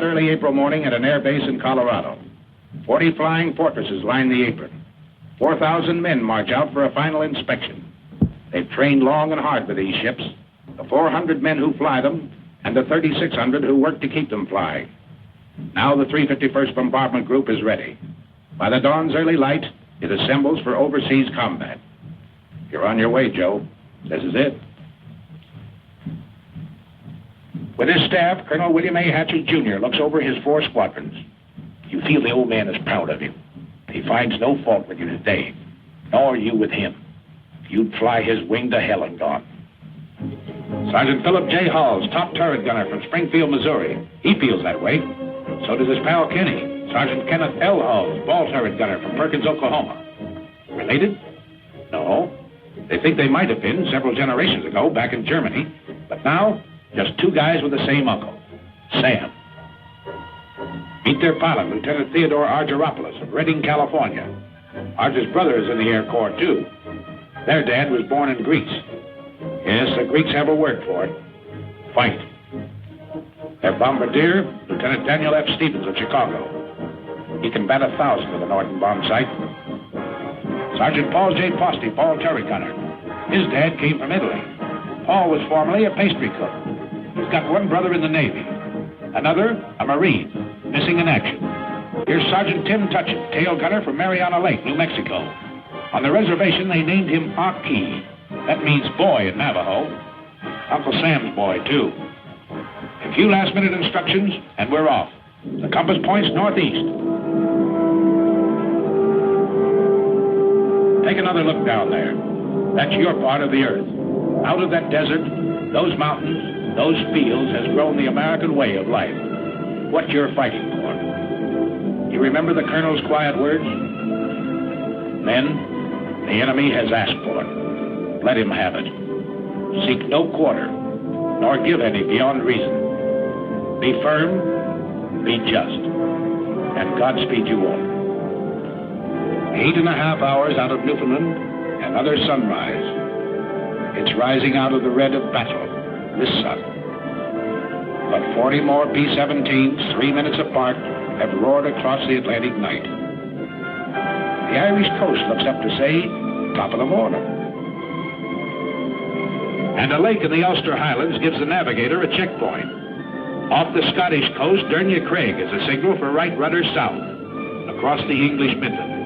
that early April morning at an air base in Colorado. 40 flying fortresses line the apron. 4,000 men march out for a final inspection. They've trained long and hard for these ships, the 400 men who fly them, and the 3,600 who work to keep them flying. Now the 351st Bombardment Group is ready. By the dawn's early light, it assembles for overseas combat. You're on your way, Joe. This is it. With his staff, Colonel William A. Hatchett, Jr. looks over his 4 squadrons. You feel the old man is proud of you. He finds no fault with you today, nor you with him. You'd fly his wing to hell and gone. Sergeant Philip J. Halls, top turret gunner from Springfield, Missouri. He feels that way. So does his pal Kenny, Sergeant Kenneth L. Halls, ball turret gunner from Perkins, Oklahoma. Related? No. They think they might have been several generations ago back in Germany, but now, just 2 guys with the same uncle, Sam. Meet their pilot, Lieutenant Theodore Argyropoulos of Redding, California. Argy's brother is in the Air Corps, too. Their dad was born in Greece. Yes, the Greeks have a word for it. Fight. Their bombardier, Lieutenant Daniel F. Stevens of Chicago. He can bat 1,000 with a Norton bomb sight. Sergeant Paul J. Posty, ball turret gunner. His dad came from Italy. Paul was formerly a pastry cook. He's got 1 brother in the Navy. Another, a Marine, missing in action. Here's Sergeant Tim Tutchin, tail gunner from Mariana Lake, New Mexico. On the reservation, they named him Aki. That means boy in Navajo. Uncle Sam's boy, too. A few last-minute instructions, and we're off. The compass points northeast. Take another look down there. That's your part of the earth. Out of that desert, those mountains, those fields has grown the American way of life. What you're fighting for. You remember the Colonel's quiet words? Men, the enemy has asked for it. Let him have it. Seek no quarter, nor give any beyond reason. Be firm, be just, and Godspeed you all. 8.5 hours out of Newfoundland, another sunrise. It's rising out of the red of battle, this sun. But 40 more B-17s, 3 minutes apart, have roared across the Atlantic night. The Irish coast looks up to say, top of the morning. And a lake in the Ulster Highlands gives the navigator a checkpoint. Off the Scottish coast, Dernya Craig is a signal for right rudder south, across the English Midlands.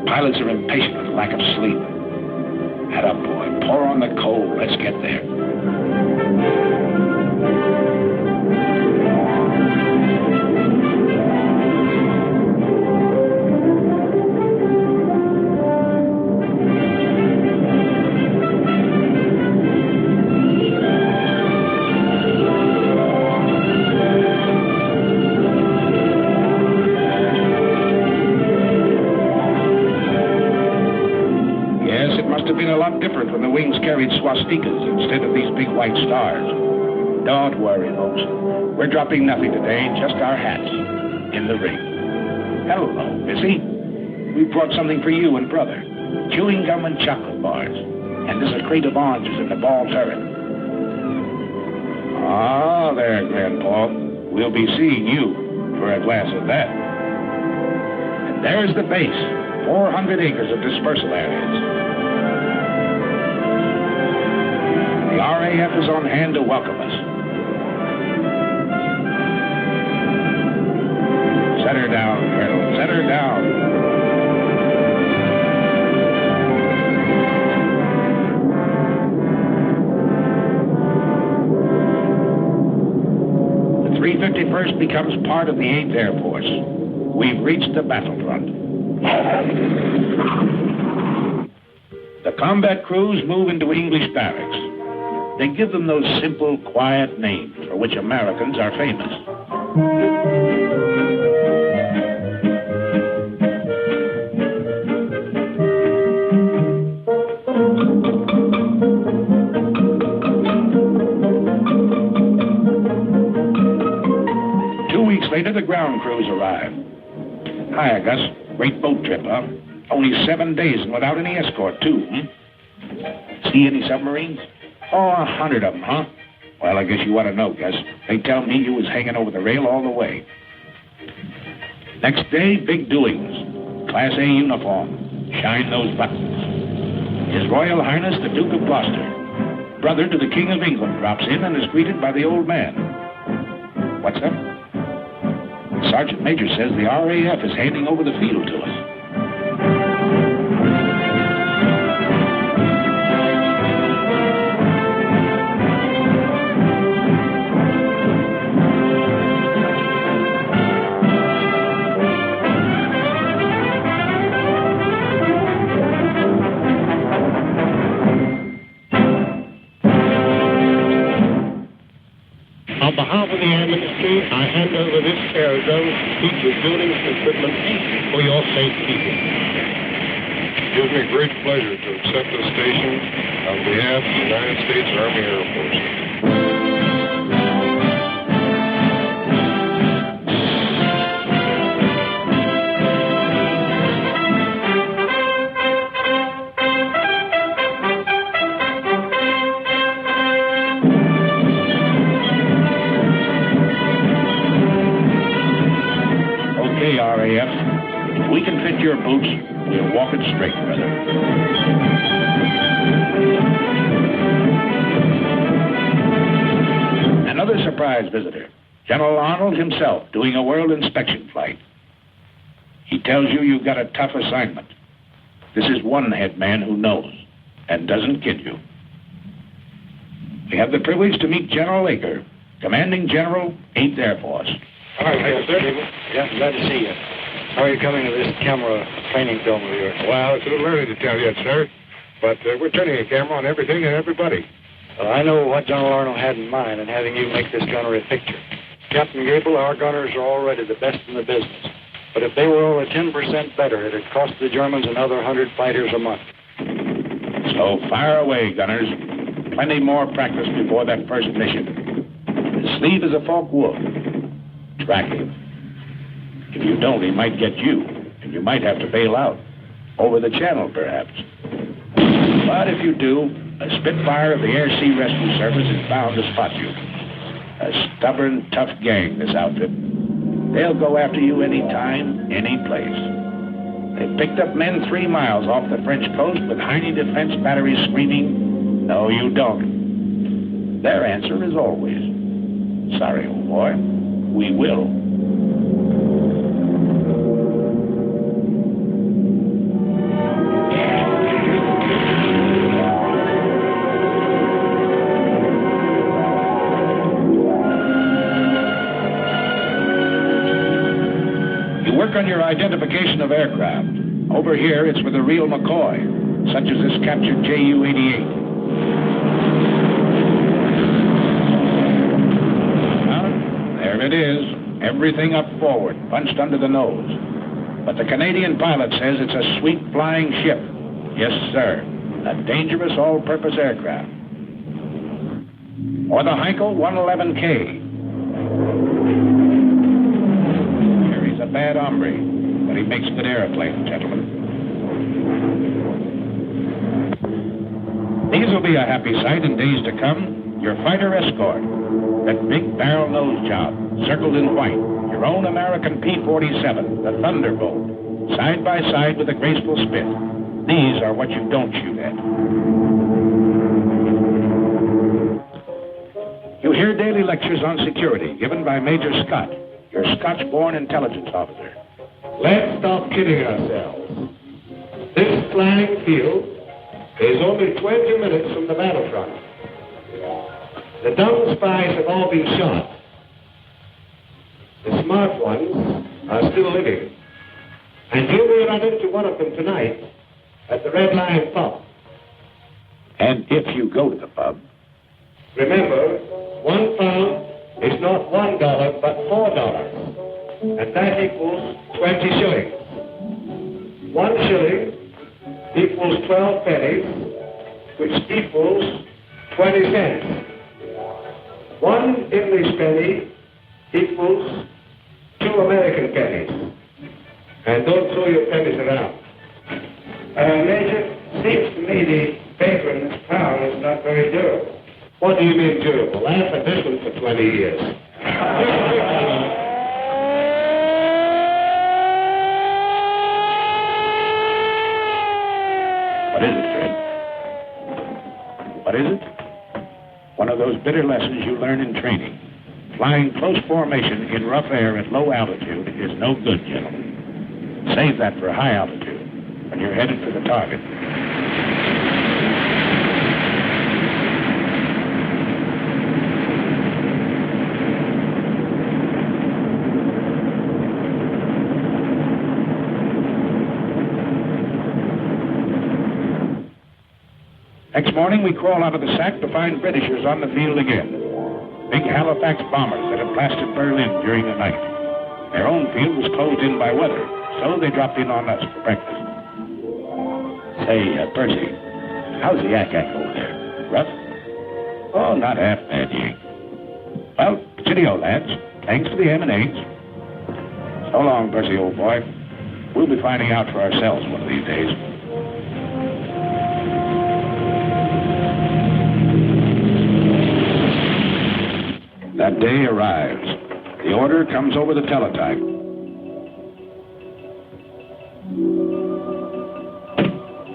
Pilots are impatient with lack of sleep. Head up, boy. Pour on the coal. Let's get there. Different when the wings carried swastikas instead of these big white stars. Don't worry, folks. We're dropping nothing today, just our hats in the ring. Hello, Missy. We brought something for you and Brother. Chewing gum and chocolate bars. And there's a crate of oranges in the ball turret. Ah, there, Grandpa. We'll be seeing you for a glass of that. And there's the base. 400 acres of dispersal areas. The RAF is on hand to welcome us. Set her down, Colonel. Set her down. The 351st becomes part of the 8th Air Force. We've reached the battlefront. The combat crews move into English barracks. They give them those simple, quiet names for which Americans are famous. Later, the ground crews arrive. Hiya, Gus. Great boat trip, huh? Only 7 days and without any escort, too, See any submarines? Oh, 100 of them, huh? Well, I guess you want to know, Gus. They tell me you was hanging over the rail all the way. Next day, big doings. Class A uniform. Shine those buttons. His Royal Highness, the Duke of Gloucester, brother to the King of England, drops in and is greeted by the old man. What's up? The Sergeant Major says the RAF is handing over the field to us. On behalf of the Air Ministry, I hand over this aerodrome each with buildings and equipment for your safekeeping. It gives me great pleasure to accept this station on behalf of the United States Army Air Force. RAF, if we can fit your boots, we'll walk it straight, brother. Another surprise visitor, General Arnold himself, doing a world inspection flight. He tells you you've got a tough assignment. This is one head man who knows and doesn't kid you. We have the privilege to meet General Aker, Commanding General, 8th Air Force. Hi, sir. Yeah, glad to see you. How are you coming to this camera training film of yours? Well, it's a little early to tell yet, sir, but we're turning a camera on everything and everybody. Well, I know what General Arnold had in mind in having you make this gunnery picture. Captain Gable, our gunners are already the best in the business. But if they were only 10% better, it'd cost the Germans another 100 fighters a month. So fire away, gunners. Plenty more practice before that first mission. The sleeve is a forked wolf. Track him. If you don't, he might get you, and you might have to bail out. Over the channel, perhaps. But if you do, a Spitfire of the Air Sea Rescue Service is bound to spot you. A stubborn, tough gang, this outfit. They'll go after you any time, any place. They picked up men 3 miles off the French coast with Heine defense batteries screaming, "No, you don't." Their answer is always, "Sorry, old boy. We will." You work on your identification of aircraft. Over here, it's with a real McCoy, such as this captured Ju-88. There it is, everything up forward, punched under the nose. But the Canadian pilot says it's a sweet flying ship. Yes, sir, a dangerous all-purpose aircraft. Or the Heinkel 111K. Here he's a bad hombre, but he makes good airplane, gentlemen. These will be a happy sight in days to come. Your fighter escort. That big barrel nose job, circled in white. Your own American P-47, the Thunderbolt, side by side with a graceful spit. These are what you don't shoot at. You hear daily lectures on security given by Major Scott, your Scotch-born intelligence officer. Let's stop kidding ourselves. This flying field is only 20 minutes from the battlefront. The dumb spies have all been shot. The smart ones are still living. And you may run into one of them tonight at the Red Lion pub. And if you go to the pub, remember, £1 is not $1, but $4. And that equals 20 shillings. 1 shilling equals 12 pennies, which equals 20 cents. 1 English penny equals 2 American pennies. And don't throw your pennies around. Major, seems to me the paper in this town is not very durable. What do you mean durable? Laugh at this one for 20 years. What is it, Fred? What is it? One of those bitter lessons you learn in training. Flying close formation in rough air at low altitude is no good, gentlemen. Save that for high altitude when you're headed for the target. Next morning, we crawl out of the sack to find Britishers on the field again. Big Halifax bombers that had blasted Berlin during the night. Their own field was closed in by weather, so they dropped in on us for breakfast. Say, Percy, how's the yak over there? Rough? Oh, not half bad, Yank. Well, cheerio, lads. Thanks for the M&As. So long, Percy, old boy. We'll be finding out for ourselves one of these days. That day arrives. The order comes over the teletype.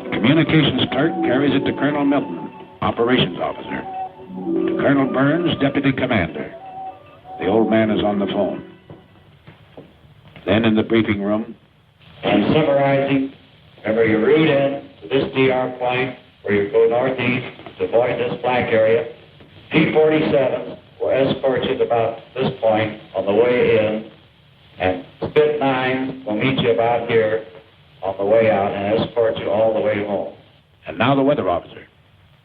The communications clerk carries it to Colonel Milton, operations officer. To Colonel Burns, deputy commander. The old man is on the phone. Then in the briefing room. I'm summarizing. Remember, you route in to this DR point where you go northeast to avoid this black area. P-47 will escort you to about this point on the way in, and Spit 9 will meet you about here on the way out and escort you all the way home. And now the weather officer.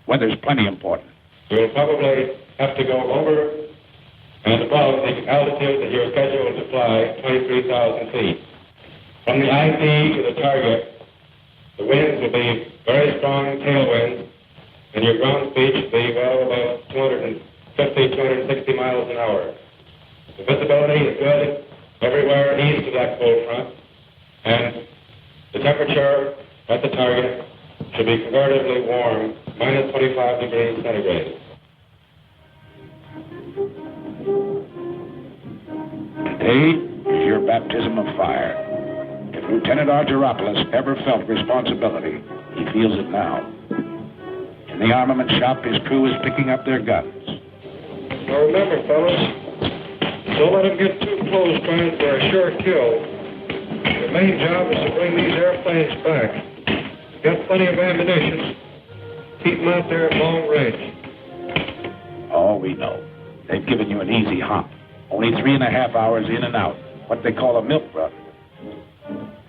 Weather's plenty important. You'll probably have to go over and above the altitude that you're scheduled to fly, 23,000 feet. From the IP to the target, the winds will be very strong tailwinds, and your ground speed should be well about 260 miles an hour. The visibility is good everywhere east of that cold front, and the temperature at the target should be comparatively warm, minus 25 degrees centigrade. Today is your baptism of fire. If Lieutenant Argyropoulos ever felt responsibility, he feels it now. In the armament shop, his crew is picking up their guns. Now remember, fellas, don't let them get too close trying for a sure kill. The main job is to bring these airplanes back. Got plenty of ammunition. Keep them out there at long range. Oh, we know. They've given you an easy hop. Only 3.5 hours in and out. What they call a milk run.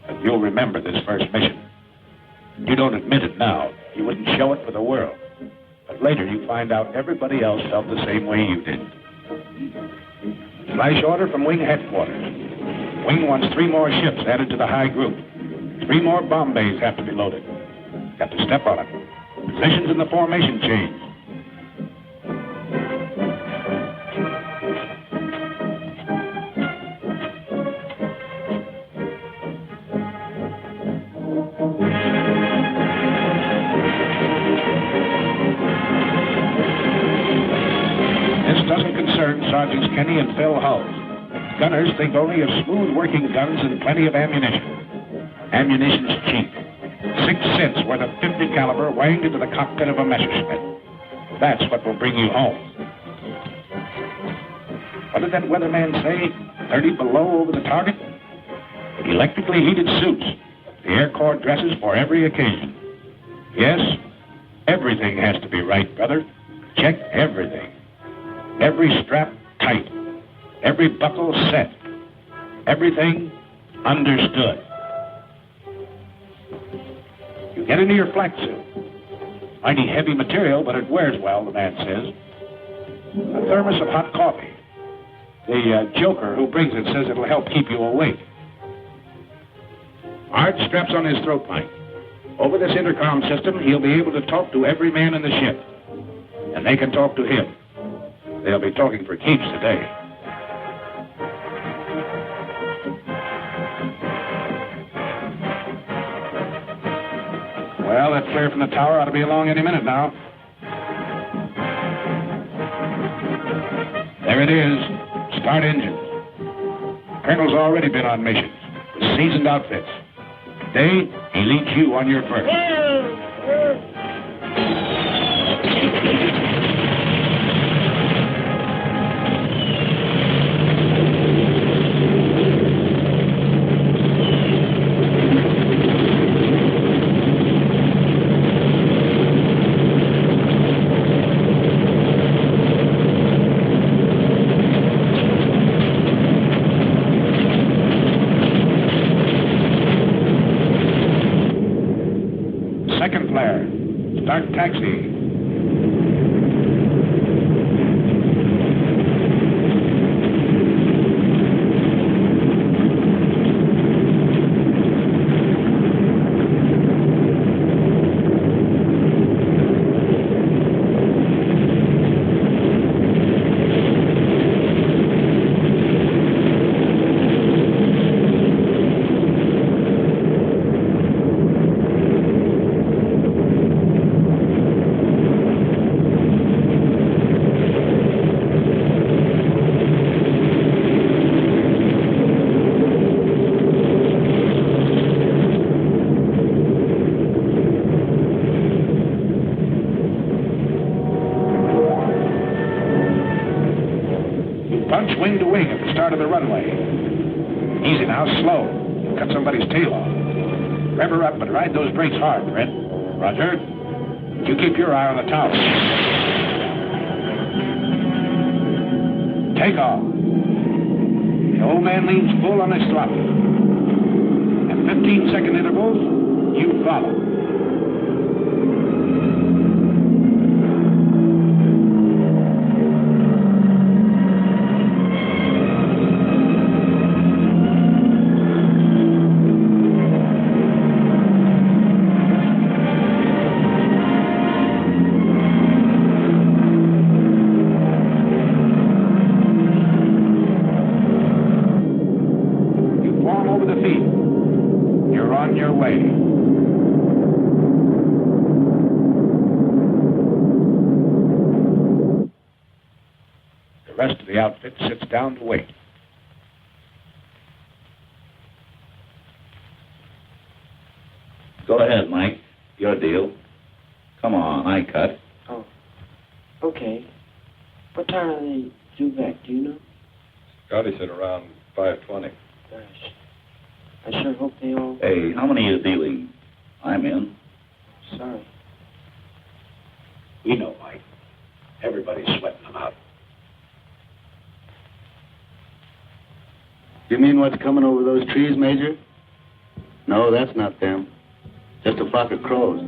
But you'll remember this first mission. You don't admit it now. You wouldn't show it for the world. But later you find out everybody else felt the same way you did. Flash order from Wing headquarters. Wing wants 3 more ships added to the high group. 3 more bomb bays have to be loaded. Got to step on it. Positions in the formation change. Sergeants Kenny and Phil Hull. Gunners think only of smooth-working guns and plenty of ammunition. Ammunition's cheap. 6 cents worth of .50 caliber wanged into the cockpit of a Messerschmitt. That's what will bring you home. What did that weatherman say? 30 below over the target? Electrically heated suits. The Air Corps dresses for every occasion. Yes, everything has to be right, brother. Check everything. Every strap tight. Every buckle set. Everything understood. You get into your flak suit. Mighty heavy material, but it wears well, the man says. A thermos of hot coffee. The joker who brings it says it'll help keep you awake. Art straps on his throat mic. Over this intercom system, he'll be able to talk to every man in the ship. And they can talk to him. They'll be talking for keeps today. Well, that flare from the tower ought to be along any minute now. There it is. Start engines. Colonel's already been on missions with seasoned outfits. Today, he leads you on your first. Second flare. Start taxi. Punch wing to wing at the start of the runway. Easy now, slow. You'll cut somebody's tail off. Rev her up, but ride those brakes hard, Red. Roger. You keep your eye on the tower. Take off. The old man leans full on his throttle. At 15-second intervals, you follow. You're on your way. The rest of the outfit sits down to wait. Go ahead, Mike. Your deal. Come on, I cut. Oh, okay. What time are they due back, do you know? Scotty said around 5:20. Gosh. I sure hope they all... Hey, how many are you dealing? I'm in. Sorry. We know, Mike. Everybody's sweating them out. You mean what's coming over those trees, Major? No, that's not them. Just a flock of crows.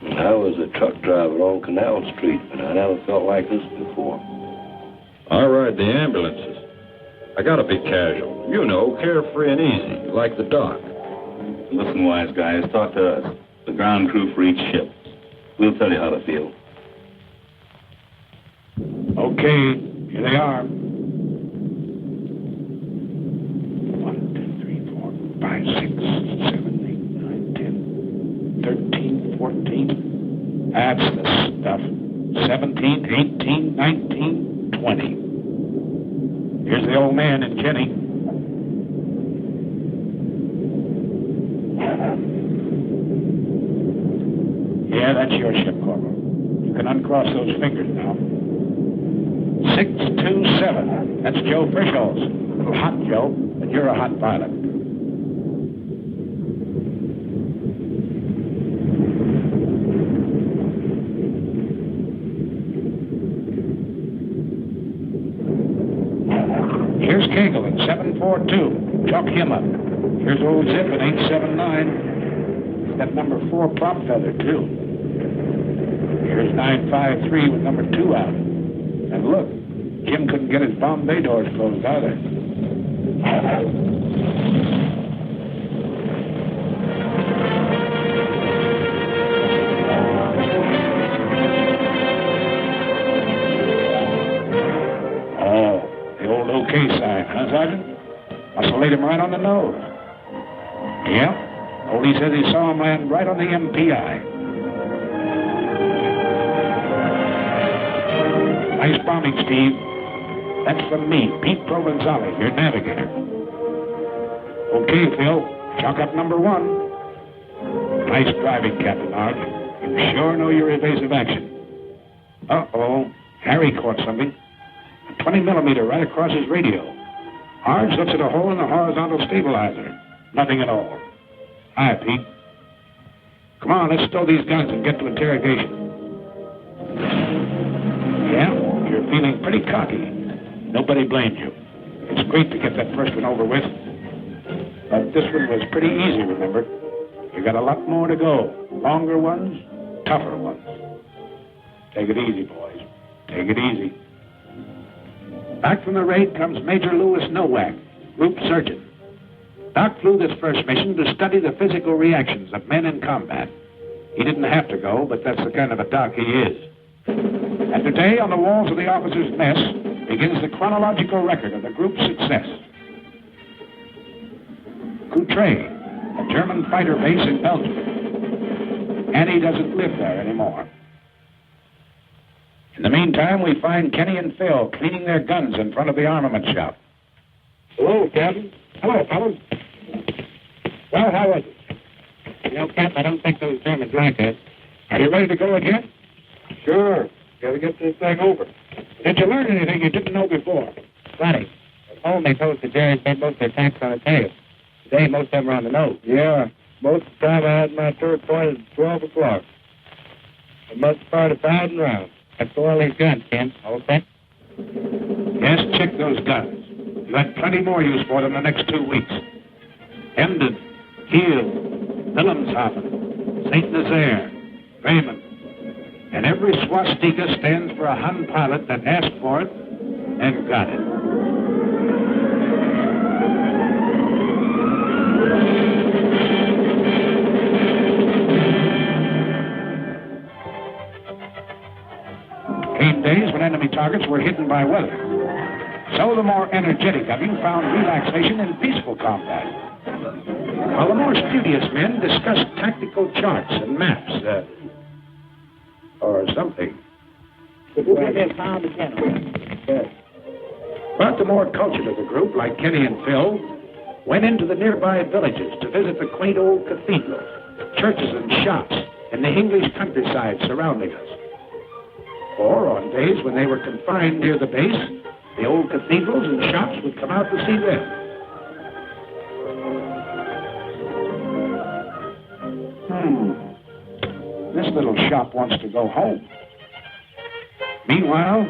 I was a truck driver on Canal Street, but I never felt like this before. I ride the ambulances. I gotta be casual. You know, carefree and easy, like the doc. Listen, wise guys, talk to us. The ground crew for each ship. We'll tell you how to feel. Okay, here they are. 1, 2, 3, 4, 5, 6, 7, 8, 9, 10, 13, 14. That's the stuff. 17, 18, 19, 20. Here's the old man and Jenny. Yeah, that's your ship, Corporal. You can uncross those fingers now. 627. That's Joe Frischholz. Hot, Joe, but you're a hot pilot. Here's Cagle at 742. Chalk him up. Here's old Zip at 879. He's got number 4 prop feather, too. Here's 953 with number 2 out. And look, Jim couldn't get his Bombay doors closed either. OK sign, huh, Sergeant? Must have laid him right on the nose. Yeah. Oldie says he saw him land right on the MPI. Nice bombing, Steve. That's from me, Pete Provenzali, your navigator. Okay, Phil, chalk up number 1. Nice driving, Captain Arg. You sure know your evasive action. Uh-oh, Harry caught something. A 20 millimeter right across his radio. Arg looks at a hole in the horizontal stabilizer. Nothing at all. Hi, Pete. Come on, let's stow these guns and get to interrogation. Yeah, you're feeling pretty cocky. Nobody blamed you. It's great to get that first one over with. But this one was pretty easy, remember? You got a lot more to go. Longer ones, tougher ones. Take it easy, boys. Take it easy. Back from the raid comes Major Louis Nowak, Group Surgeon. Doc flew this first mission to study the physical reactions of men in combat. He didn't have to go, but that's the kind of a doc he is. And today, on the walls of the officers' mess, begins the chronological record of the group's success. Coutray, a German fighter base in Belgium. Annie doesn't live there anymore. In the meantime, we find Kenny and Phil cleaning their guns in front of the armament shop. Hello, Captain. Hello, fellas. Well, how was it? You know, Cap, I don't think those Germans like us. Are you ready to go again? Sure. Got to get this thing over. Did you learn anything you didn't know before? Plenty. At home, they told us the Jerry's made most of their attacks on the tail. Today, most of them are on the nose. Yeah. Most of the time I had my turret pointed at 12 o'clock. I must have fired 1,000 rounds. Let's go all these guns, Ken. All set? Yes, check those guns. You had plenty more use for them the next 2 weeks. Emden, Kiel, Wilhelmshaven, St. Nazaire, Bremen. And every swastika stands for a Hun pilot that asked for it and got it. Came days when enemy targets were hidden by weather. So the more energetic of you found relaxation in peaceful combat. While the more studious men discussed tactical charts and maps, or something. But the more cultured of the group, like Kenny and Phil, went into the nearby villages to visit the quaint old cathedrals, churches and shops in the English countryside surrounding us. Or on days when they were confined near the base, the old cathedrals and shops would come out to see them. This little shop wants to go home. Meanwhile,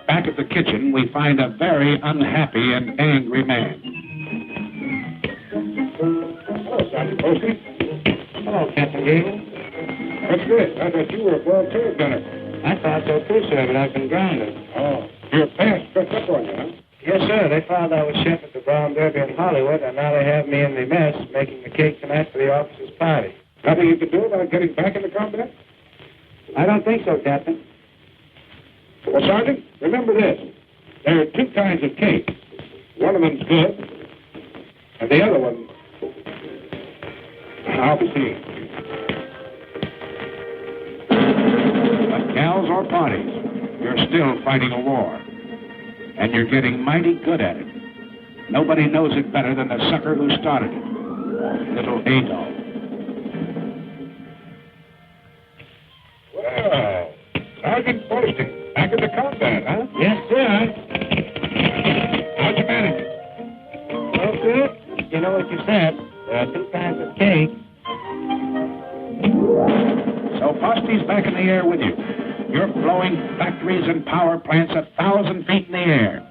back at the kitchen, we find a very unhappy and angry man. Hello, Sergeant Posey. Hello, Captain Gable. What's this? I thought you were a world turret gunner. I thought so too, sir, but I've been grounded. Oh, your past crept up on you, huh? Yes, sir. They found I was chef at the Brown Derby in Hollywood, and now they have me in the mess making the cake tonight for the officers' party. Nothing you can do about getting back into combat? I don't think so, Captain. Well, Sergeant, remember this. There are 2 kinds of cake. One of them's good, and the other one, I'll be seeing. But gals or parties, you're still fighting a war. And you're getting mighty good at it. Nobody knows it better than the sucker who started it. Little Adolf. Well, Sergeant Posting, back into combat, huh? Yes, sir. How'd you manage it? Well, good. You know what you said. There are 2 kinds of cake. So Posty's back in the air with you. You're blowing factories and power plants 1,000 feet in the air.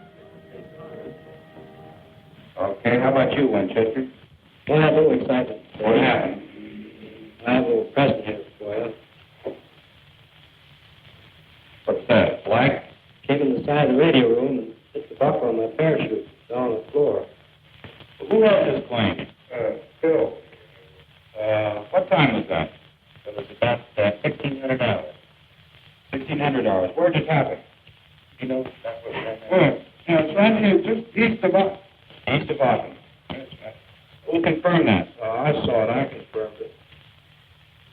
Okay, how about you, Winchester? Well, I'm a little excited. What happened? I have a little present here for you. What's that, black? Came in the side of the radio room and hit the buckle on my parachute down on the floor. Who wrote this claim? Phil. What time was that? It was about $1,600. $1,600. Where'd it happen? You know, that was It's right here, just east of us. East of Austin. We'll confirm that. I saw it. I confirmed it.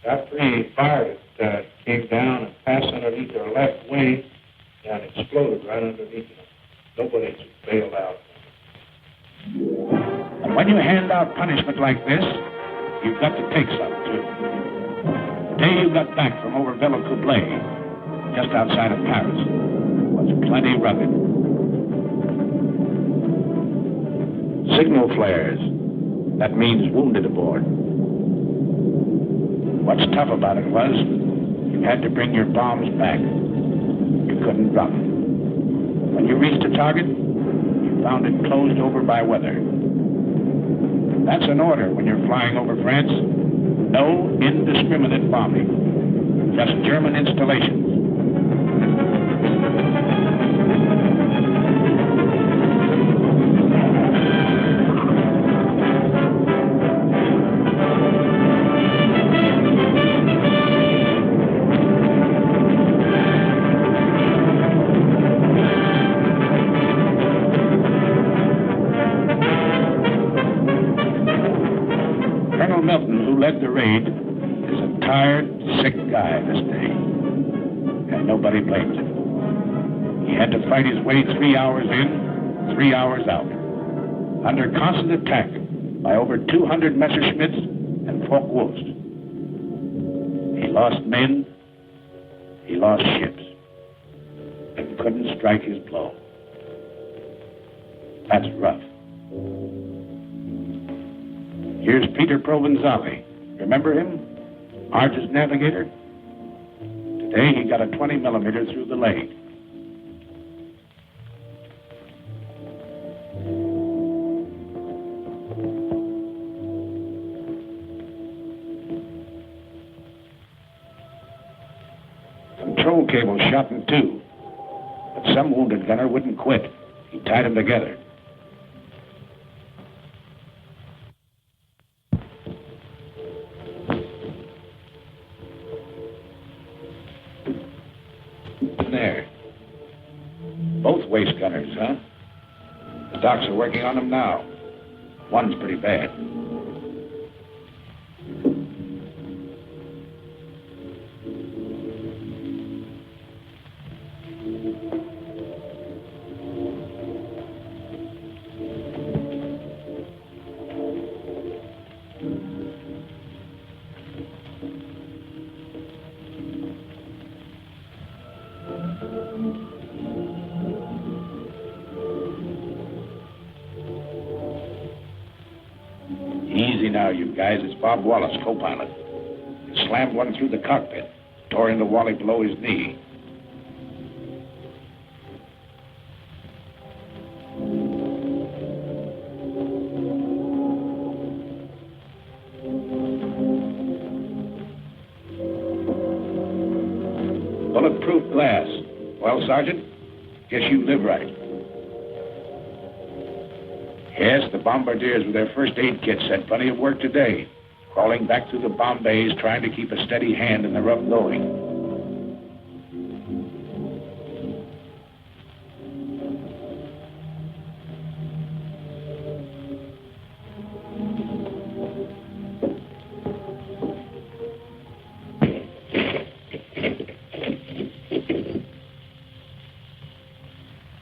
After he fired it, came down and passed underneath their left wing and exploded right underneath it. Nobody's bailed out. And when you hand out punishment like this, you've got to take some, too. The day you got back from over Villacoublay, just outside of Paris, was plenty rugged. Signal flares. That means wounded aboard. What's tough about it was you had to bring your bombs back. You couldn't drop them. When you reached the target, you found it closed over by weather. That's an order when you're flying over France. No indiscriminate bombing. Just German installations. Colonel Milton, who led the raid, is a tired, sick guy this day. And nobody blames him. He had to fight his way 3 hours in, 3 hours out, under constant attack by over 200 Messerschmitts and Focke-Wulfs. He lost men, he lost ships, and couldn't strike his blow. That's rough. Here's Peter Provenzali. Remember him? Argus navigator? Today he got a 20 millimeter through the leg. Control cable shot in two, but some wounded gunner wouldn't quit. He tied them together. There. Both waist gunners, huh? The docs are working on them now. One's pretty bad. Easy now, you guys. It's Bob Wallace, co-pilot. He slammed one through the cockpit, tore into Wally below his knee. Bulletproof glass. Well, Sergeant, guess you live right. Yes, the bombardiers with their first aid kits had plenty of work today, crawling back through the bomb bays, trying to keep a steady hand in the rough going.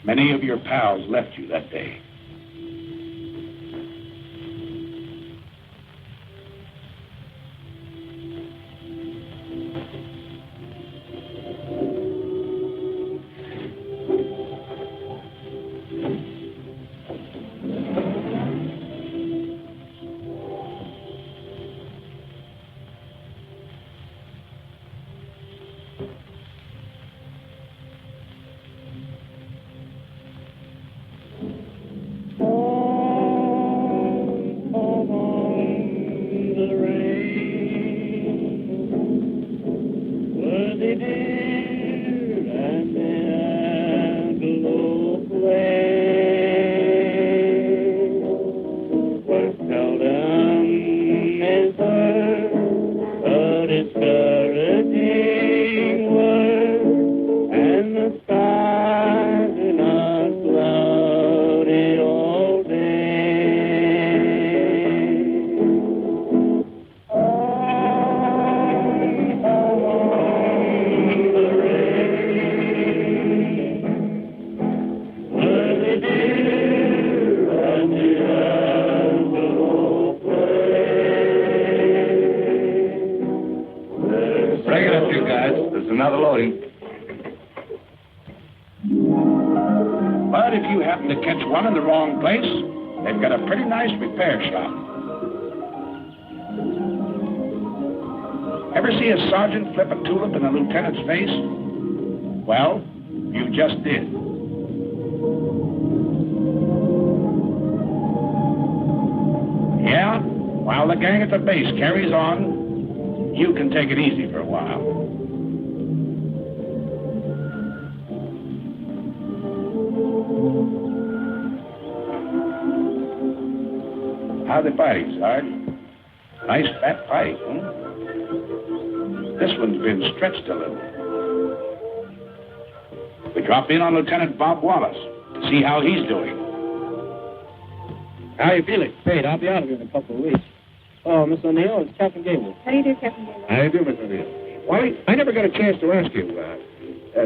Many of your pals left you that day. the loading. But if you happen to catch one in the wrong place, they've got a pretty nice repair shop. Ever see a sergeant flip a tulip in a lieutenant's face? Well, you just did. Yeah, while the gang at the base carries on, you can take it easy for a while. How they fighting, Sarge? Nice fat fight, huh? This one's been stretched a little. We drop in on Lieutenant Bob Wallace to see how he's doing. How you feeling? Great. I'll be out of here in a couple of weeks. Oh, Miss O'Neill, it's Captain Gable. How do you do, Captain Gable? How do you do, Miss O'Neill? Wally, I never got a chance to ask you.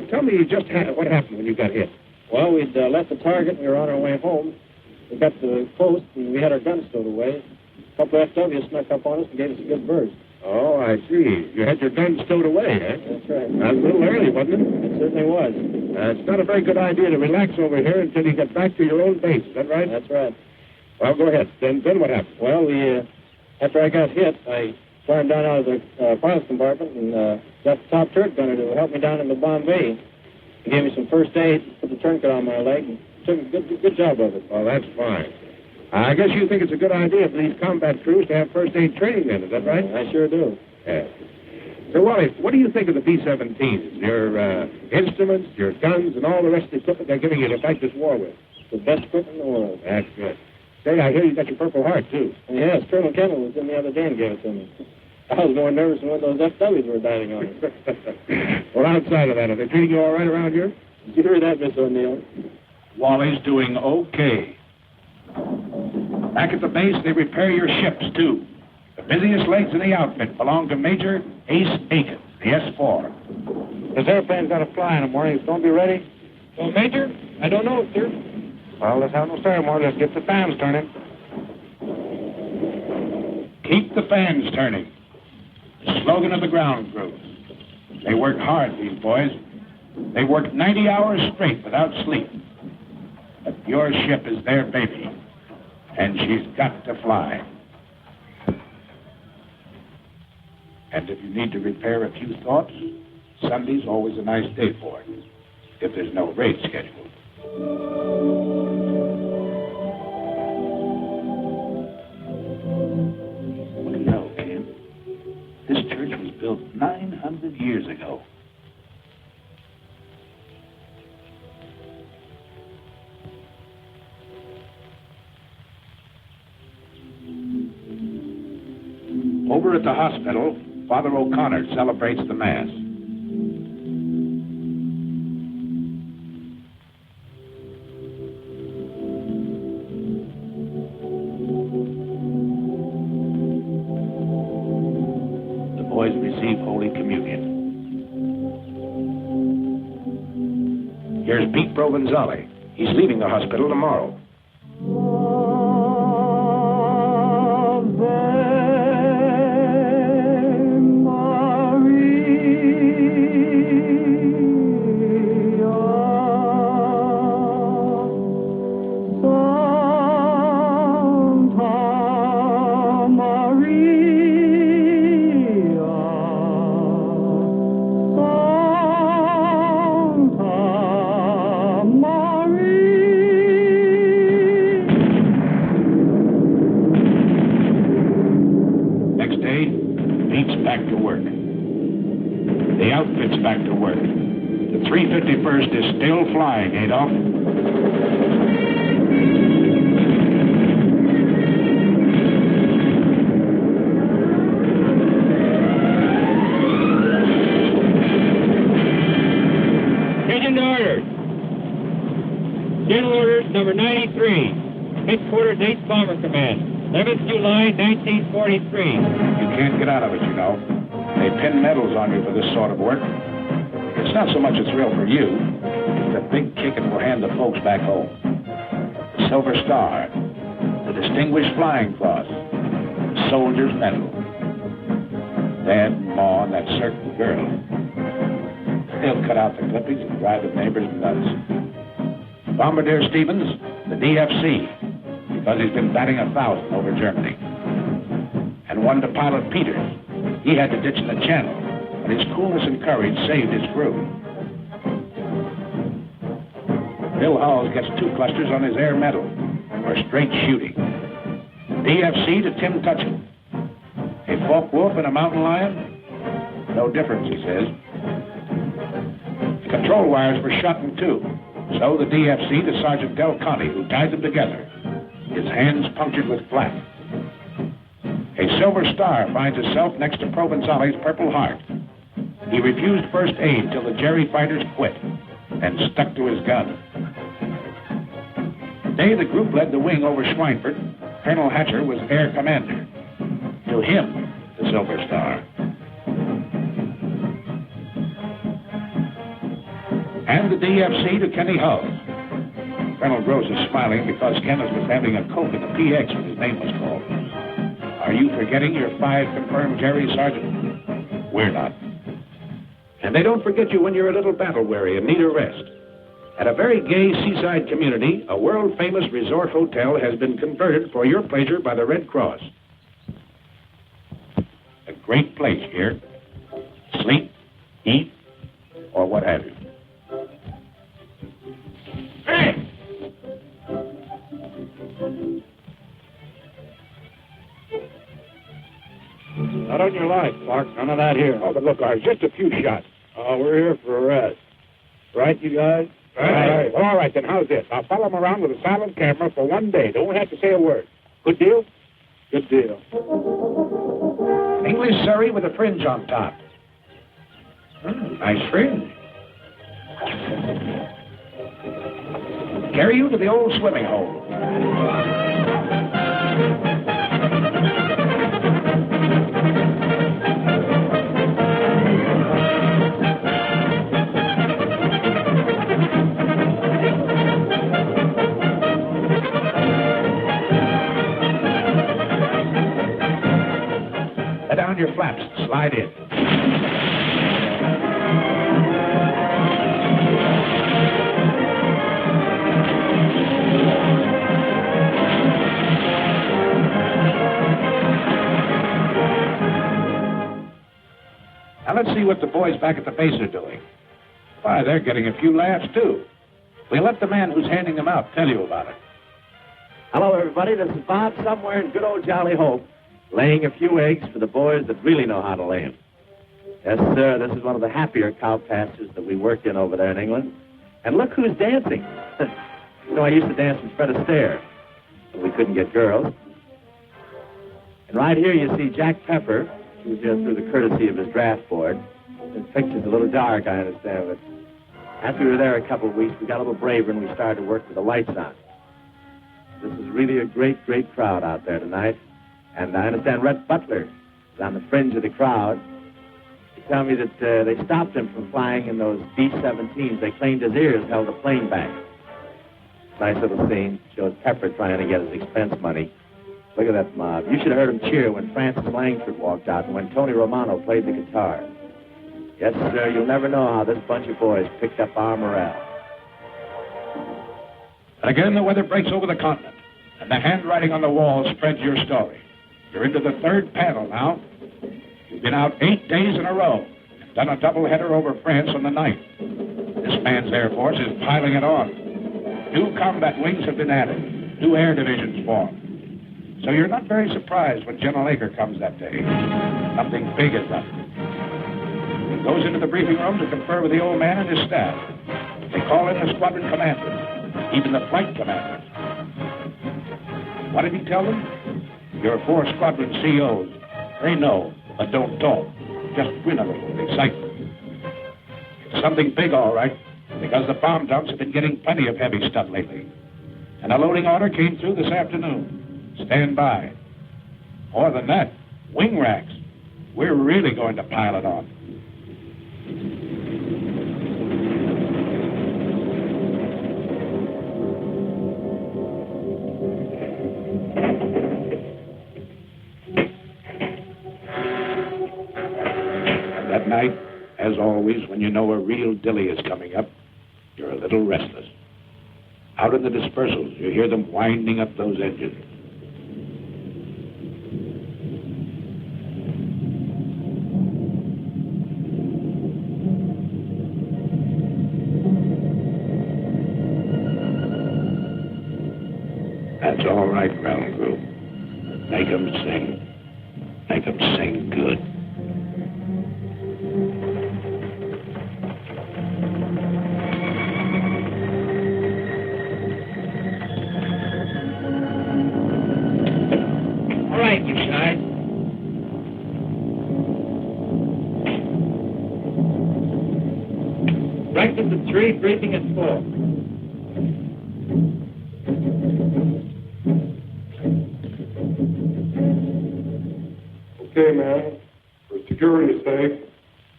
Tell me just what happened when you got hit. Well, we'd left the target and we were on our way home. We got to the coast and we had our guns stowed away. A couple of FWs snuck up on us and gave us a good burst. Oh, I see. You had your guns stowed away, eh? That's right. That's a little early, wasn't it? It certainly was. It's not a very good idea to relax over here until you get back to your own base. Is that right? That's right. Well, go ahead. Then what happened? Well, after I got hit, I climbed down out of the pilot's compartment and got the top turret gunner to help me down into Bombay. He gave me some first aid, put the tourniquet on my leg, and took a good job of it. Well, that's fine. I guess you think it's a good idea for these combat crews to have first aid training then, is that right? I sure do. Yeah. So, Wally, what do you think of the B-17s? Your instruments, your guns, and all the rest of the equipment they're giving you to fight this war with? The best equipment in the world. That's good. Say, I hear you got your Purple Heart, too. Yes, Colonel Kendall was in the other day and gave it to me. I was more nervous than when those FWs were diving on it. Well, outside of that, are they treating you all right around here? Did you hear that, Miss O'Neill? Wally's doing okay. Back at the base, they repair your ships, too. The busiest legs in the outfit belong to Major Ace Aiken, the S-4. This airplane's got to fly in the morning. It's going to be ready? Well, Major, I don't know, sir. Well, let's have no ceremony. Let's get the fans turning. Keep the fans turning. The slogan of the ground crews. They work hard, these boys. They work 90 hours straight without sleep. But your ship is their baby, and she's got to fly. And if you need to repair a few thoughts, Sunday's always a nice day for it, if there's no raid scheduled. What do you know, Ken? This church was built 900 years ago. Over at the hospital, Father O'Connor celebrates the Mass. The boys receive Holy Communion. Here's Pete Provenzale. He's leaving the hospital tomorrow. Back to work. The 351st is still flying, Adolf. Attention to orders. General orders number 93. Headquarters 8th Bomber Command. 11th July, 1943. You can't get out of it, you know. They pin medals on you for this sort of work. It's not so much a thrill for you. It's a big kick it will hand the folks back home. The Silver Star, the Distinguished Flying Cross, the Soldier's Medal. Dad and Ma and that certain girl. They'll cut out the clippings and drive the neighbors nuts. Bombardier Stevens, the DFC, because he's been batting 1,000 over Germany. And one to Pilot Peters. He had to ditch the channel, but his coolness and courage saved his crew. Bill Hawes gets 2 clusters on his Air Medal for straight shooting. DFC to Tim Tutchin. A Focke-Wulf and a mountain lion? No difference, he says. The control wires were shot in 2. So the DFC to Sergeant Del Conte, who tied them together. His hands punctured with flak. A Silver Star finds itself next to Provenzali's Purple Heart. He refused first aid till the Jerry fighters quit and stuck to his gun. The day the group led the wing over Schweinfurt, Colonel Hatcher was air commander. To him, the Silver Star. And the DFC to Kenny Hull. Colonel Gross is smiling because Kenneth was having a Coke in the PX when his name was called. Are you forgetting your 5 confirmed Jerry, Sergeant? We're not. And they don't forget you when you're a little battle-weary and need a rest. At a very gay seaside community, a world-famous resort hotel has been converted for your pleasure by the Red Cross. A great place here. Sleep, eat, or what have you. Hey! Not on your life, Clark. None of that here. Oh, but look, just a few shots. We're here for a rest. Right, you guys? Right. All right, then how's this? I'll follow him around with a silent camera for 1 day. Don't have to say a word. Good deal? Good deal. English Surrey with a fringe on top. Nice fringe. Carry you to the old swimming hole. Let down your flaps. Slide in. Now let's see what the boys back at the base are doing. Why, they're getting a few laughs, too. We'll let the man who's handing them out tell you about it. Hello, everybody. This is Bob somewhere in good old Jolly Hope, laying a few eggs for the boys that really know how to lay them. Yes, sir, this is one of the happier cow pastures that we worked in over there in England. And look who's dancing. You know, I used to dance with Fred Astaire, but we couldn't get girls. And right here you see Jack Pepper, who was here through the courtesy of his draft board. His picture's a little dark, I understand, but after we were there a couple of weeks, we got a little braver and we started to work with the lights on. This is really a great, great crowd out there tonight. And I understand Rhett Butler is on the fringe of the crowd. They tell me that they stopped him from flying in those B-17s. They claimed his ears held the plane back. Nice little scene. Shows Pepper trying to get his expense money. Look at that mob. You should have heard him cheer when Francis Langford walked out and when Tony Romano played the guitar. Yes, sir, you'll never know how this bunch of boys picked up our morale. Again, the weather breaks over the continent, and the handwriting on the wall spreads your story. You're into the 3rd panel now. You've been out 8 days in a row and done a doubleheader over France on the 9th. This man's Air Force is piling it on. 2 combat wings have been added. 2 air divisions formed. So you're not very surprised when General Aker comes that day. Something big is up. He goes into the briefing room to confer with the old man and his staff. They call in the squadron commanders, even the flight commanders. What did he tell them? Your 4 squadron COs. They know, but don't talk. Just grin a little with excitement. It's something big, all right, because the bomb dumps have been getting plenty of heavy stuff lately. And a loading order came through this afternoon. Stand by. More than that, wing racks. We're really going to pile it on. And that night, as as always, when you know a real dilly is coming up, you're a little restless. Out in the dispersals, you hear them winding up those engines. That's all right, ground crew. Make 'em sing. Make 'em sing good. All right, you guys. Practice at 3, briefing at 4. Okay, man. For security's sake,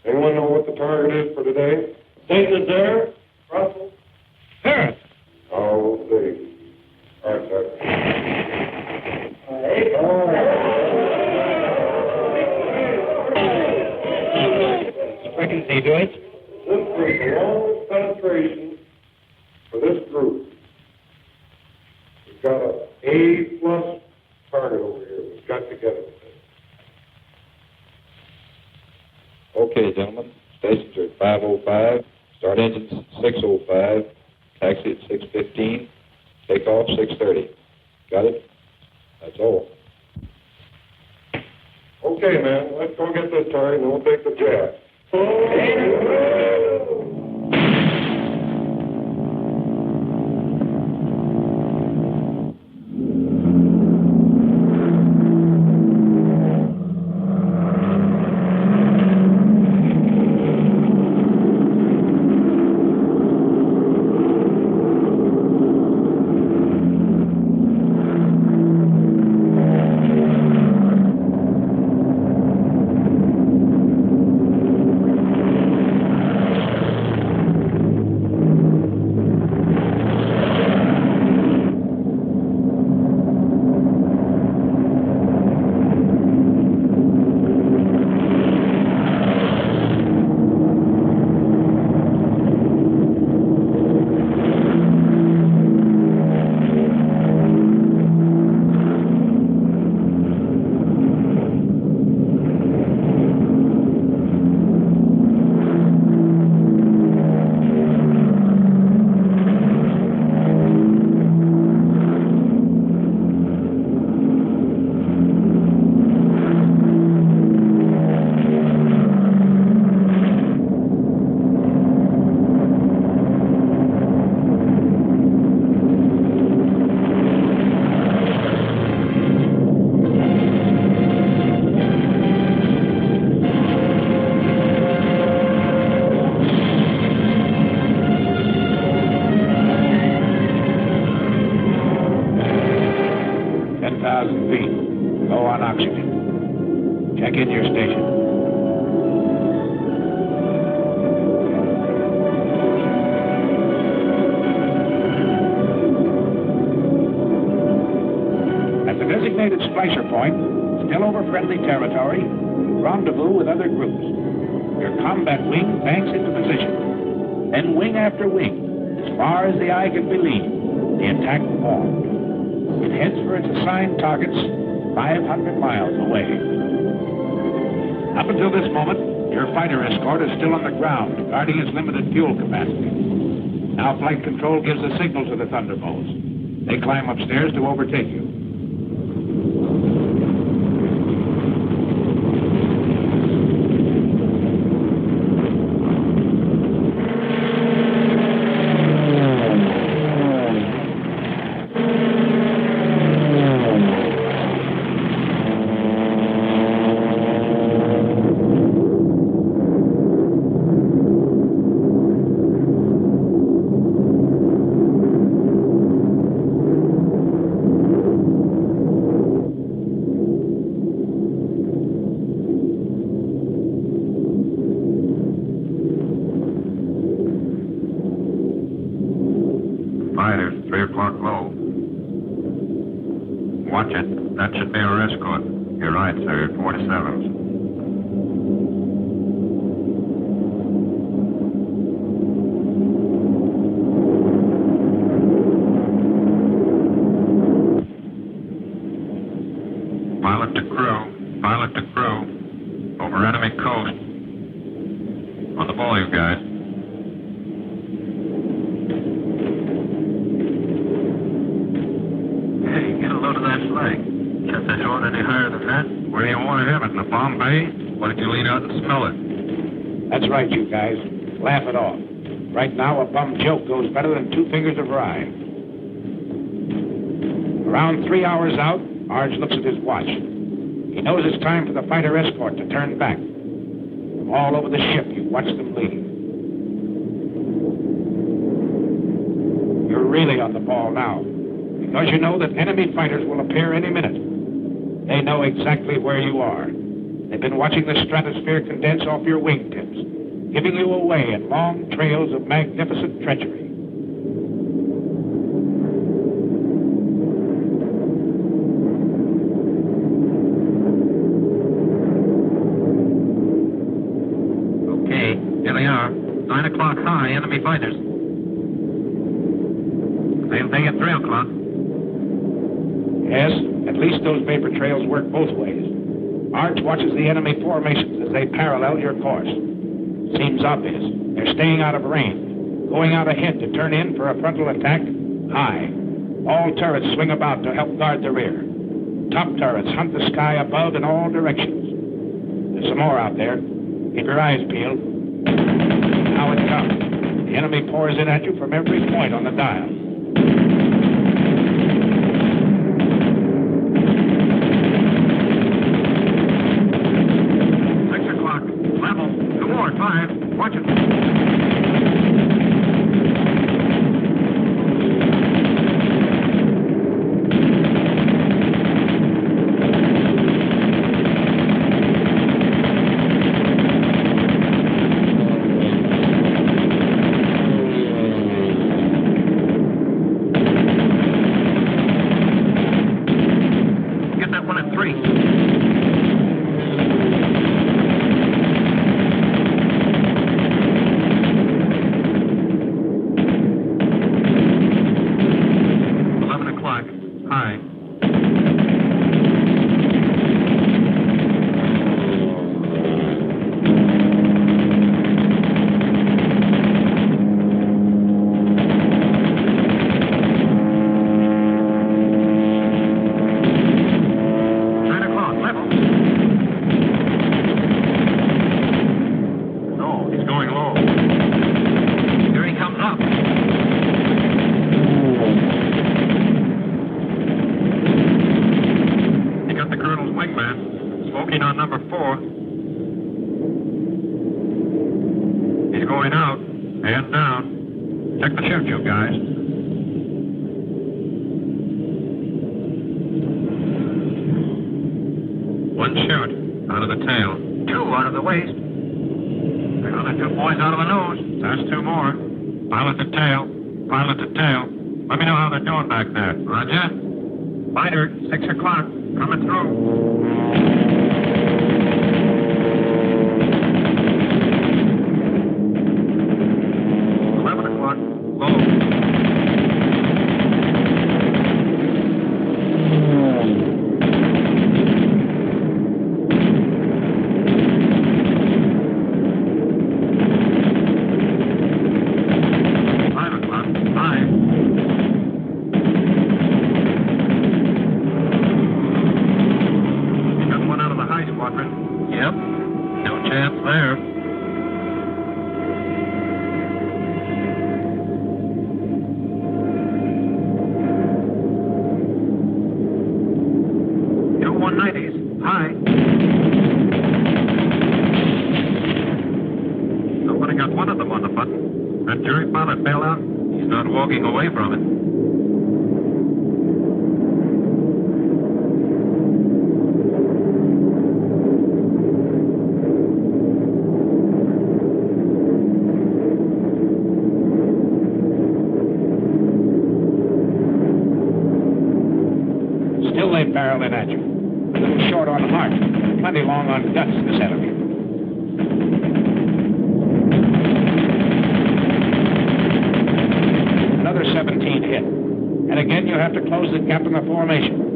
anyone know what the target is for today? St. Nazaire? Russell? Paris. Oh, we'll see. All right, sir. Frequency, do it. This was the longest penetration for this group. We've got an A+ target over here. We've got to get it. Okay, gentlemen. Stations are at 5:05. Start engines 6:05. Taxi at 6:15. Takeoff 6:30. Got it? That's all. Okay, man. Let's go get this target and we'll take the jet. Check in your station. At the designated splicer point, still over friendly territory, rendezvous with other groups. Your combat wing banks into position. Then wing after wing, as far as the eye can believe, the attack formed. It heads for its assigned targets 500 miles away. Up until this moment, your fighter escort is still on the ground, guarding its limited fuel capacity. Now flight control gives a signal to the Thunderbolts. They climb upstairs to overtake you. Fighters, 3 o'clock low. Watch it. That should be our escort. You're right, sir. 47s. Pilot to crew. Over enemy coast. On the ball, you guys. Hey, get a load of that flag. Can't they throw it any higher than that? Where do you want to have it? In the bomb bay? Why don't you lean out and smell it? That's right, you guys. Laugh it off. Right now, a bum joke goes better than 2 fingers of rye. Around 3 hours out, Arge looks at his watch. He knows it's time for the fighter escort to turn back. From all over the ship, you watch them leave. You're really on the ball now, because you know that enemy fighters will appear any minute. They know exactly where you are. They've been watching the stratosphere condense off your wingtips, giving you away in long trails of magnificent treachery. Okay, here they are. 9 o'clock high, enemy fighters. They'll take it 3 o'clock. Yes, at least those vapor trails work both ways. Arch watches the enemy formations as they parallel your course. Seems obvious. They're staying out of range, going out ahead to turn in for a frontal attack high. All turrets swing about to help guard the rear. Top turrets hunt the sky above in all directions. There's some more out there. Keep your eyes peeled. Now it comes. The enemy pours in at you from every point on the dial. Watch it. Get that one at 3. Smoking on number 4. He's going out and down. Check the chute, you guys. One chute out of the tail. 2 out of the waist. Another 2 points out of the nose. There's 2 more. Pilot the tail. Pilot the tail. Let me know how they're doing back there. Roger. Fighter, 6 o'clock. Coming through. 11 o'clock. Low. Yep, no chance there. Two 190s, high. Somebody got one of them on the button. That jury pilot bailed out. He's not walking away from it. Still they barreling at you. A little short on heart, plenty long on guts, this enemy. Another 17 hit. And again, you have to close the gap in the formation.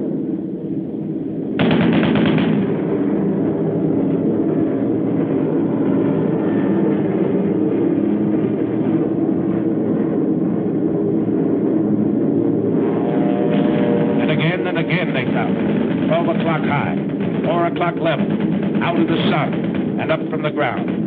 again they come. 12 o'clock high, 4 o'clock level, out of the sun, and up from the ground.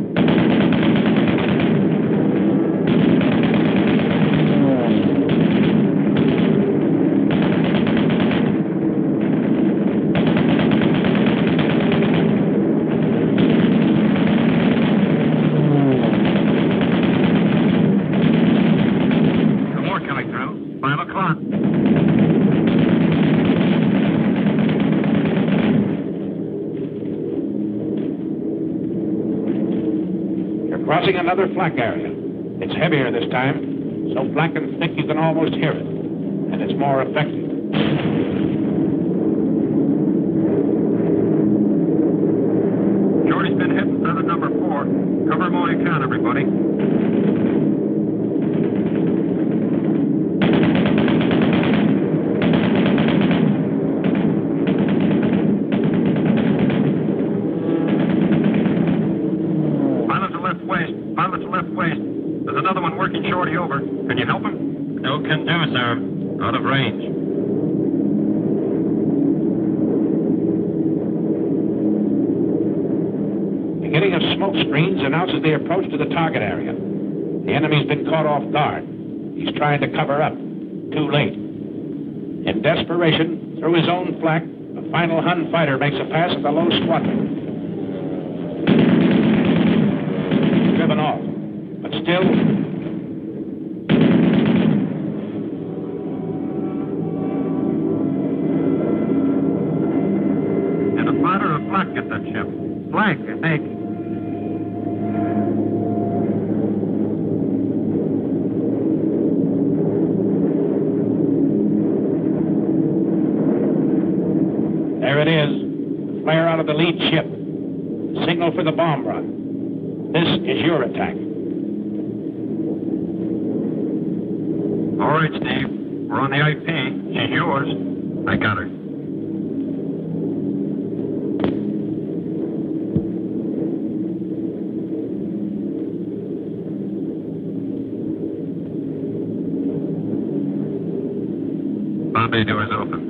Crossing another flak area. It's heavier this time, so black and thick you can almost hear it, and it's more effective. Shorty's been hit, feather number 4. Cover him all you can, everybody. There's another one working Shorty over. Can you help him? No can do, sir. Out of range. Beginning of smoke screens announces the approach to the target area. The enemy's been caught off guard. He's trying to cover up. Too late. In desperation, through his own flak, the final Hun fighter makes a pass at the low squadron. Driven off. But still, and a fighter of flak get that ship. Flank, I think. There it is. The flare out of the lead ship. Signal for the bomb run. This is your attack. All right, Steve. We're on the IP. She's yours. I got her. Bombay doors open.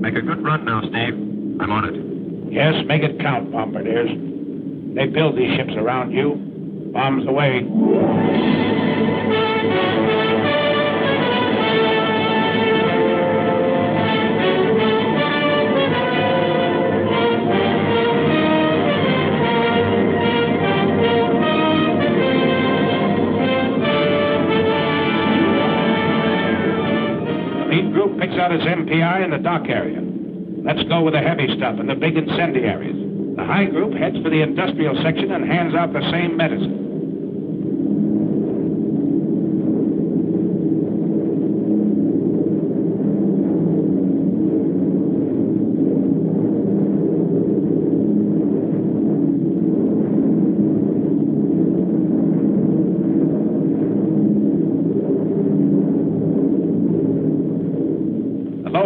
Make a good run now, Steve. I'm on it. Yes, make it count, bombardiers. They build these ships around you. Bombs away. Picks out his MPI in the dock area. Let's go with the heavy stuff and the big incendiaries. The high group heads for the industrial section and hands out the same medicine.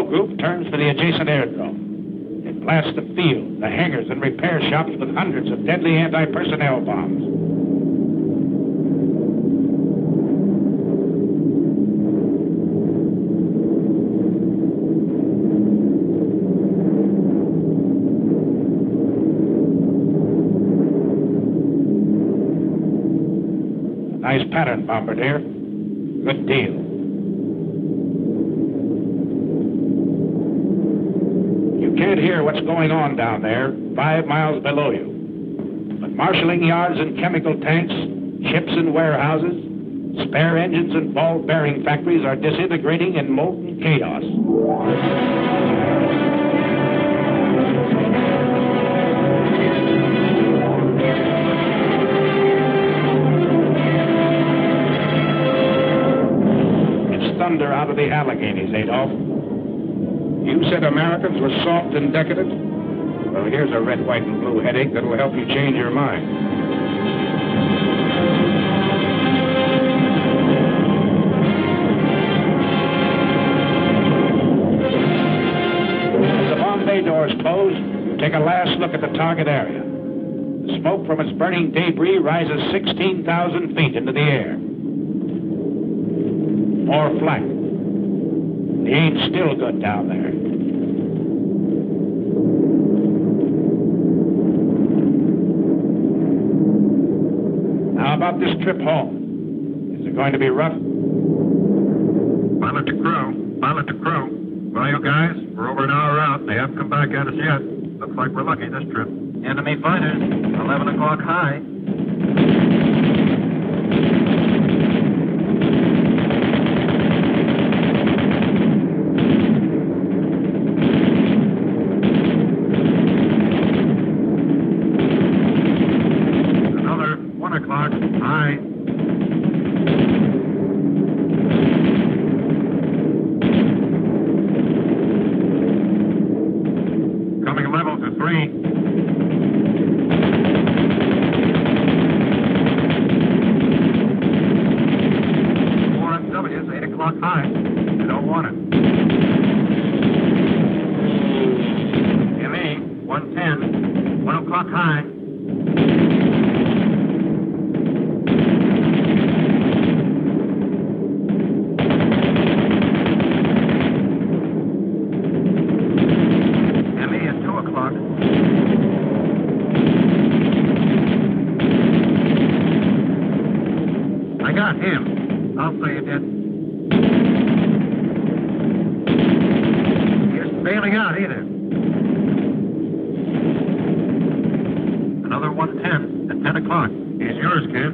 Group turns for the adjacent airdrome. It blasts the field, the hangars, and repair shops with hundreds of deadly anti-personnel bombs. A nice pattern, bombardier. Good deal. Can't hear what's going on down there, 5 miles below you. But marshalling yards and chemical tanks, ships and warehouses, spare engines and ball bearing factories are disintegrating in molten chaos. It's thunder out of the Alleghenies, Adolf. You said Americans were soft and decadent? Well, here's a red, white, and blue headache that'll help you change your mind. runway doors close, take a last look at the target area. The smoke from its burning debris rises 16,000 feet into the air. More flak. The aim's still good down there. How about this trip home? Is it going to be rough? Pilot to crew. Pilot to crew. Well, you guys, we're over an hour out. They haven't come back at us yet. Looks like we're lucky this trip. Enemy fighters, 11 o'clock high. Another 1 o'clock high. Coming level to 3. High. You don't want it. ME, 110, 1 o'clock high. ME at 2 o'clock. I got him. I'll say you did. Bailing out either. Another 110 at 10 o'clock. He's yours, kid.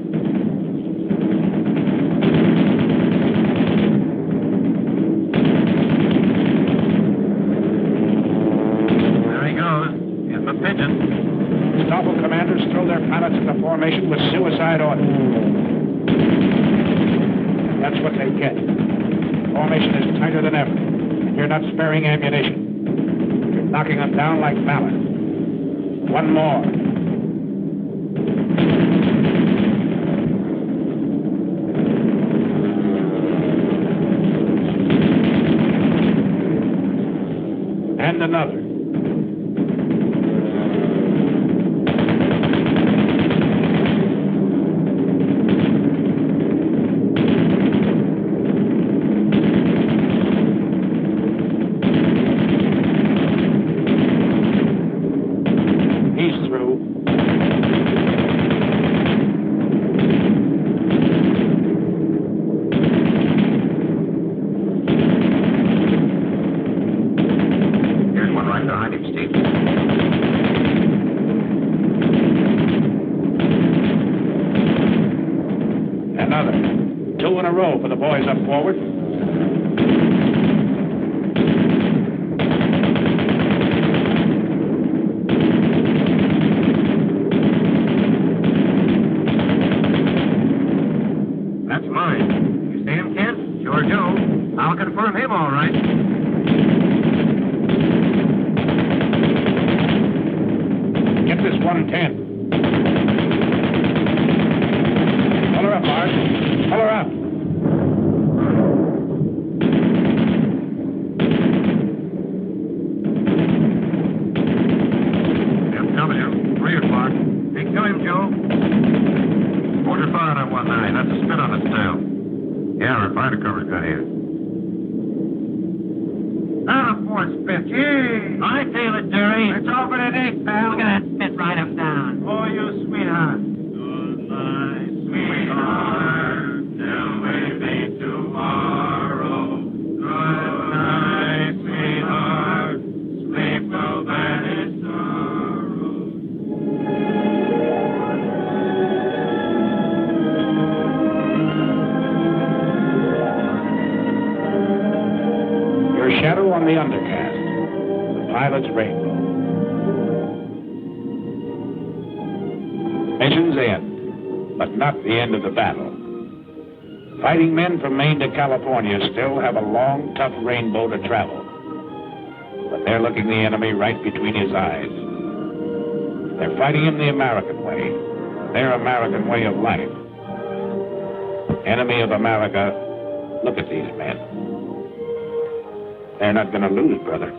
There he goes. Here's the pigeon. Gestapo commanders throw their pilots into formation with suicide orders. That's what they get. Formation is tighter than ever. You're not sparing ammunition. You're knocking them down like ballots. One more. And another. Another. 2 in a row for the boys up forward. That's mine. You see him, Kent? Sure do. I'll confirm him all right. Get this 110. Pull her up, Mark. Pull her up. FW, 3 o'clock. Speak to him, Joe. Hold your fire on 1-9. That's a spit on its tail. Yeah, our fighter cover's got here. Ah, poor spit. Gee! I feel it, Jerry. It's over today, pal. Look at that spit right up down. Oh, you sweetheart. Good night, sweetheart. Till we meet tomorrow. Good night, sweetheart. Sleep well, banish sorrow. Your shadow on the undercast. The pilot's rainbow. Mission's end, but not the end of the battle. Fighting men from Maine to California still have a long, tough rainbow to travel. But they're looking the enemy right between his eyes. They're fighting him the American way, their American way of life. Enemy of America, look at these men. They're not going to lose, brother.